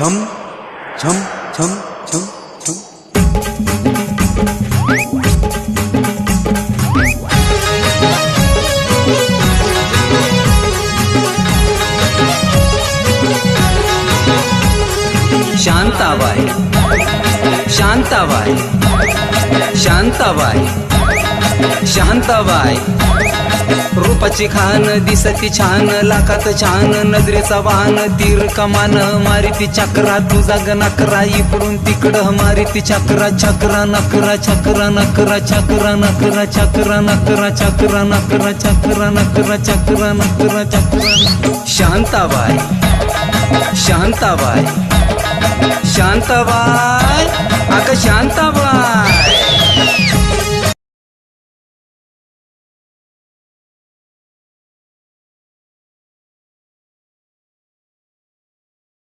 छम छम छम छम छम। शांताबाई शांताबाई शांताबाई शांताबाई रूपाची खान दिसती छान लाखात छान नजरेचा वाहन तीर कमान मारिती चक्रा तुझा गणकरा इकडून तिकडं मारिती चक्रा चक्रा नकरा चक्रा नकरा चक्रा नकरा चक्रा नकरा चक्रा नकरा चक्रा नकरा चक्रा नकरा चक्रा। शांताबाई शांताबाई शांताबाई अगं शांताबाई